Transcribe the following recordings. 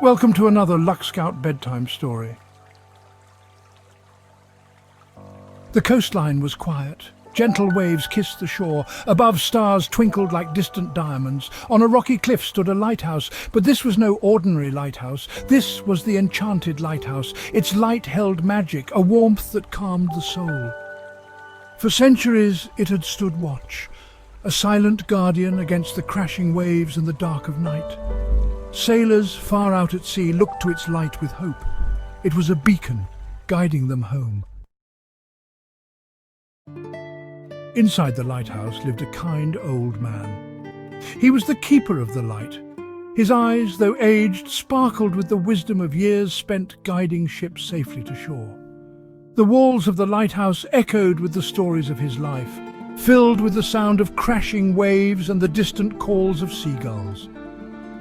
Welcome to another Luck Scout bedtime story. The coastline was quiet. Gentle waves kissed the shore. Above, stars twinkled like distant diamonds. On a rocky cliff stood a lighthouse, but this was no ordinary lighthouse. This was the Enchanted Lighthouse. Its light held magic, a warmth that calmed the soul. For centuries it had stood watch, a silent guardian against the crashing waves and the dark of night. Sailors far out at sea looked to its light with hope. It was a beacon guiding them home. Inside the lighthouse lived a kind old man. He was the keeper of the light. His eyes, though aged, sparkled with the wisdom of years spent guiding ships safely to shore. The walls of the lighthouse echoed with the stories of his life, filled with the sound of crashing waves and the distant calls of seagulls.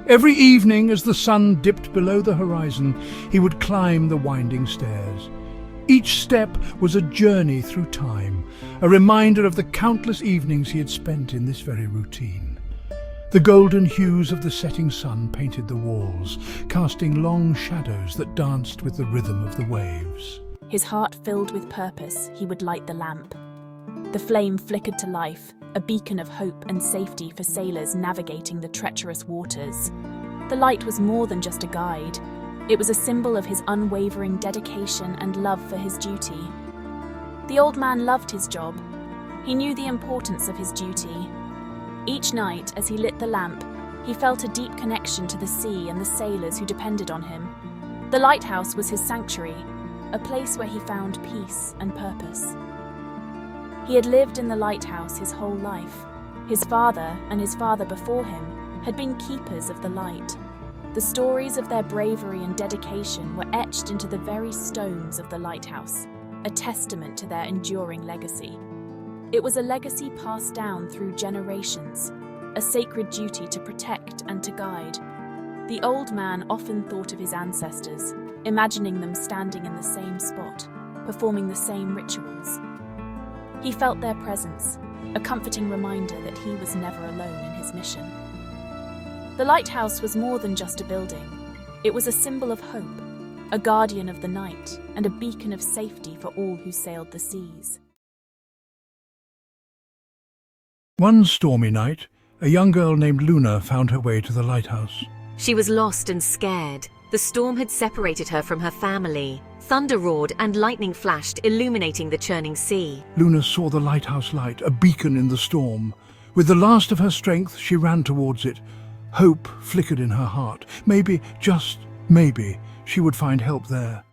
Every evening, as the sun dipped below the horizon, he would climb the winding stairs. Each step was a journey through time, a reminder of the countless evenings he had spent in this very routine. The golden hues of the setting sun painted the walls, casting long shadows that danced with the rhythm of the waves. His heart filled with purpose, he would light the lamp. The flame flickered to life, a beacon of hope and safety for sailors navigating the treacherous waters. The light was more than just a guide. It was a symbol of his unwavering dedication and love for his duty. The old man loved his job. He knew the importance of his duty. Each night, as he lit the lamp, he felt a deep connection to the sea and the sailors who depended on him. The lighthouse was his sanctuary, a place where he found peace and purpose. He had lived in the lighthouse his whole life. His father and his father before him had been keepers of the light. The stories of their bravery and dedication were etched into the very stones of the lighthouse, a testament to their enduring legacy. It was a legacy passed down through generations, a sacred duty to protect and to guide. The old man often thought of his ancestors, imagining them standing in the same spot, performing the same rituals. He felt their presence, a comforting reminder that he was never alone in his mission. The lighthouse was more than just a building. It was a symbol of hope, a guardian of the night, and a beacon of safety for all who sailed the seas. One stormy night, a young girl named Luna found her way to the lighthouse. She was lost and scared. The storm had separated her from her family. Thunder roared and lightning flashed, illuminating the churning sea. Luna saw the lighthouse light, a beacon in the storm. With the last of her strength, she ran towards it. Hope flickered in her heart. Maybe, just maybe, she would find help there.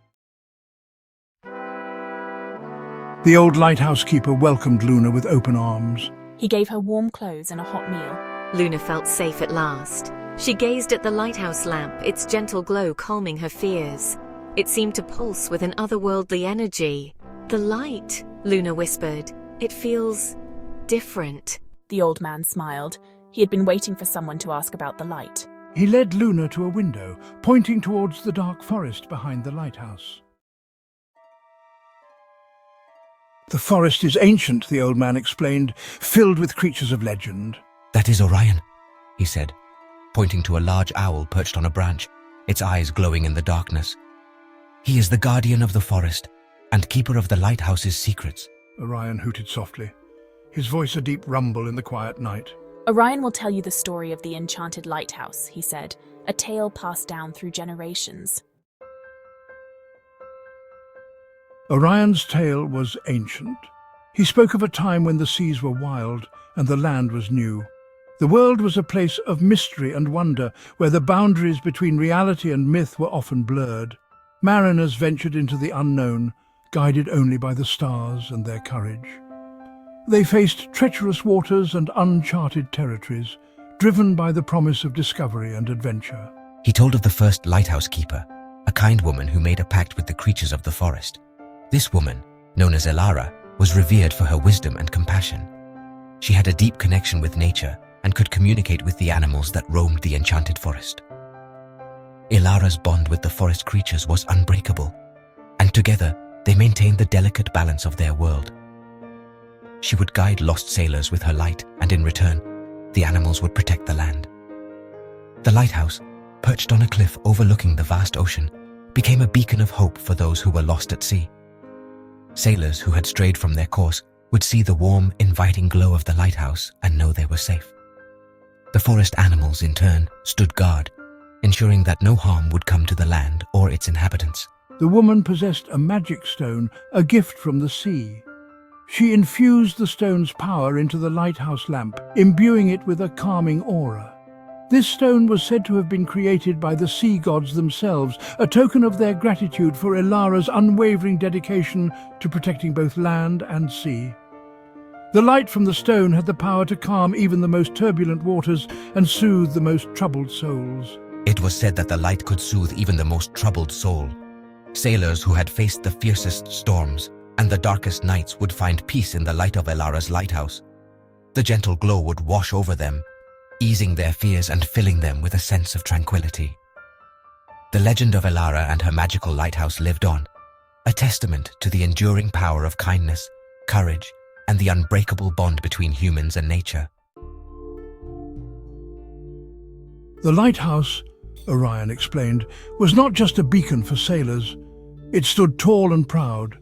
The old lighthouse keeper welcomed Luna with open arms. He gave her warm clothes and a hot meal. Luna felt safe at last. She gazed at the lighthouse lamp, its gentle glow calming her fears. It seemed to pulse with an otherworldly energy. "The light," Luna whispered. "It feels different." The old man smiled. He had been waiting for someone to ask about the light. He led Luna to a window, pointing towards the dark forest behind the lighthouse. "The forest is ancient," the old man explained, "filled with creatures of legend." "That is Orion," he said, pointing to a large owl perched on a branch, its eyes glowing in the darkness. "He is the guardian of the forest and keeper of the lighthouse's secrets." Orion hooted softly, his voice a deep rumble in the quiet night. Orion will tell you the story of the Enchanted Lighthouse, he said, a tale passed down through generations. Orion's tale was ancient. He spoke of a time when the seas were wild and the land was new. The world was a place of mystery and wonder, where the boundaries between reality and myth were often blurred. Mariners ventured into the unknown, guided only by the stars and their courage. They faced treacherous waters and uncharted territories, driven by the promise of discovery and adventure. He told of the first lighthouse keeper, a kind woman who made a pact with the creatures of the forest. This woman, known as Elara, was revered for her wisdom and compassion. She had a deep connection with nature and could communicate with the animals that roamed the enchanted forest. Elara's bond with the forest creatures was unbreakable, and together they maintained the delicate balance of their world. She would guide lost sailors with her light, and in return, the animals would protect the land. The lighthouse, perched on a cliff overlooking the vast ocean, became a beacon of hope for those who were lost at sea. Sailors who had strayed from their course would see the warm, inviting glow of the lighthouse and know they were safe. The forest animals, in turn, stood guard, ensuring that no harm would come to the land or its inhabitants. The woman possessed a magic stone, a gift from the sea. She infused the stone's power into the lighthouse lamp, imbuing it with a calming aura. This stone was said to have been created by the sea gods themselves, a token of their gratitude for Elara's unwavering dedication to protecting both land and sea. The light from the stone had the power to calm even the most turbulent waters and soothe the most troubled souls. It was said that the light could soothe even the most troubled soul. Sailors who had faced the fiercest storms and the darkest nights would find peace in the light of Elara's lighthouse. The gentle glow would wash over them, easing their fears and filling them with a sense of tranquility. The legend of Elara and her magical lighthouse lived on, a testament to the enduring power of kindness, courage, and the unbreakable bond between humans and nature. The lighthouse, Orion explained, was not just a beacon for sailors. It stood tall and proud,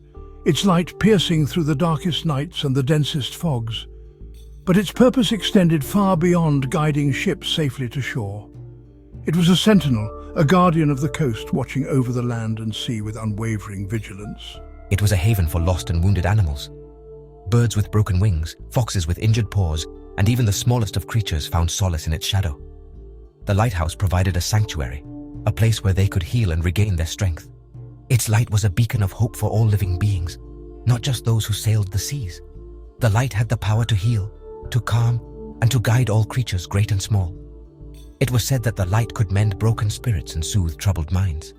its light piercing through the darkest nights and the densest fogs. But its purpose extended far beyond guiding ships safely to shore. It was a sentinel, a guardian of the coast, watching over the land and sea with unwavering vigilance. It was a haven for lost and wounded animals. Birds with broken wings, foxes with injured paws, and even the smallest of creatures found solace in its shadow. The lighthouse provided a sanctuary, a place where they could heal and regain their strength. Its light was a beacon of hope for all living beings, not just those who sailed the seas. The light had the power to heal, to calm, and to guide all creatures, great and small. It was said that the light could mend broken spirits and soothe troubled minds.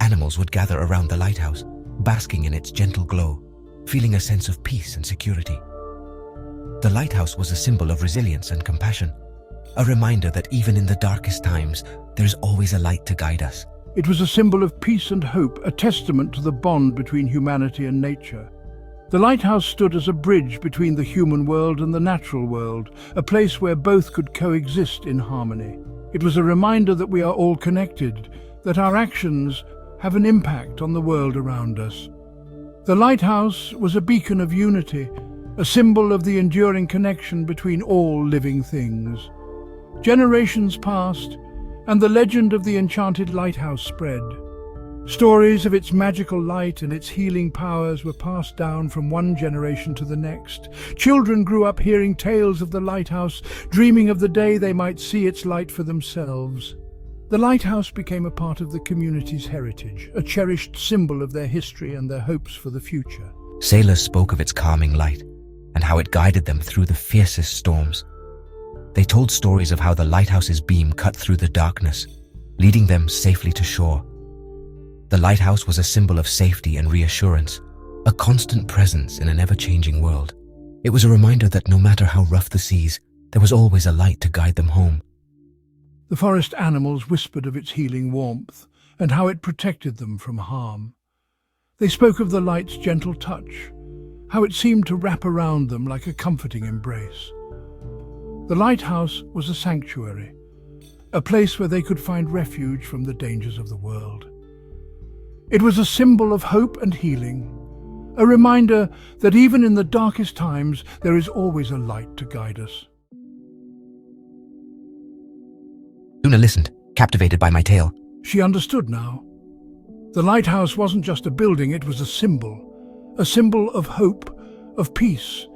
Animals would gather around the lighthouse, basking in its gentle glow, feeling a sense of peace and security. The lighthouse was a symbol of resilience and compassion, a reminder that even in the darkest times, there is always a light to guide us. It was a symbol of peace and hope, a testament to the bond between humanity and nature. The lighthouse stood as a bridge between the human world and the natural world, a place where both could coexist in harmony. It was a reminder that we are all connected, that our actions have an impact on the world around us. The lighthouse was a beacon of unity, a symbol of the enduring connection between all living things. Generations passed, and the legend of the Enchanted Lighthouse spread. Stories of its magical light and its healing powers were passed down from one generation to the next. Children grew up hearing tales of the lighthouse, dreaming of the day they might see its light for themselves. The lighthouse became a part of the community's heritage, a cherished symbol of their history and their hopes for the future. Sailors spoke of its calming light and how it guided them through the fiercest storms. They told stories of how the lighthouse's beam cut through the darkness, leading them safely to shore. The lighthouse was a symbol of safety and reassurance, a constant presence in an ever-changing world. It was a reminder that no matter how rough the seas, there was always a light to guide them home. The forest animals whispered of its healing warmth and how it protected them from harm. They spoke of the light's gentle touch, how it seemed to wrap around them like a comforting embrace. The lighthouse was a sanctuary, a place where they could find refuge from the dangers of the world. It was a symbol of hope and healing, a reminder that even in the darkest times, there is always a light to guide us. Luna listened, captivated by my tale. She understood now. The lighthouse wasn't just a building, it was a symbol of hope, of peace,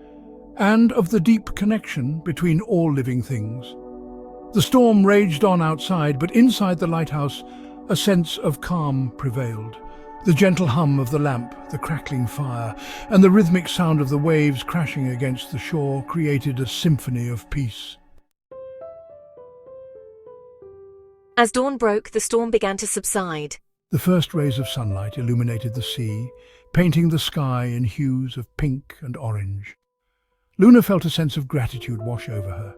and of the deep connection between all living things. The storm raged on outside, but inside the lighthouse, a sense of calm prevailed. The gentle hum of the lamp, the crackling fire, and the rhythmic sound of the waves crashing against the shore created a symphony of peace. As dawn broke, the storm began to subside. The first rays of sunlight illuminated the sea, painting the sky in hues of pink and orange. Luna felt a sense of gratitude wash over her.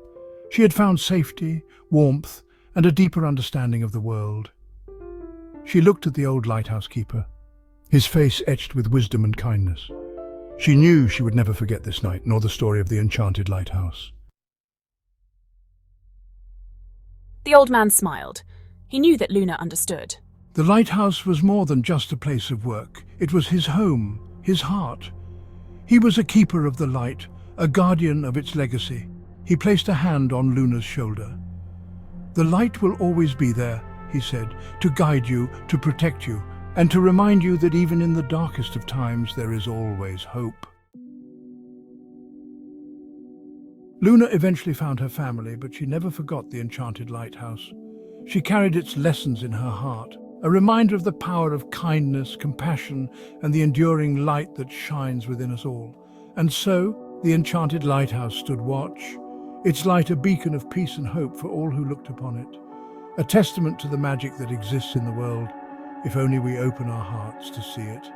She had found safety, warmth, and a deeper understanding of the world. She looked at the old lighthouse keeper, his face etched with wisdom and kindness. She knew she would never forget this night, nor the story of the Enchanted Lighthouse. The old man smiled. He knew that Luna understood. The lighthouse was more than just a place of work. It was his home, his heart. He was a keeper of the light, a guardian of its legacy. He placed a hand on Luna's shoulder. "The light will always be there," he said, "to guide you, to protect you, and to remind you that even in the darkest of times there is always hope." Luna eventually found her family, but she never forgot the Enchanted Lighthouse. She carried its lessons in her heart, a reminder of the power of kindness, compassion, and the enduring light that shines within us all. And so, the Enchanted Lighthouse stood watch, its light a beacon of peace and hope for all who looked upon it, a testament to the magic that exists in the world, if only we open our hearts to see it.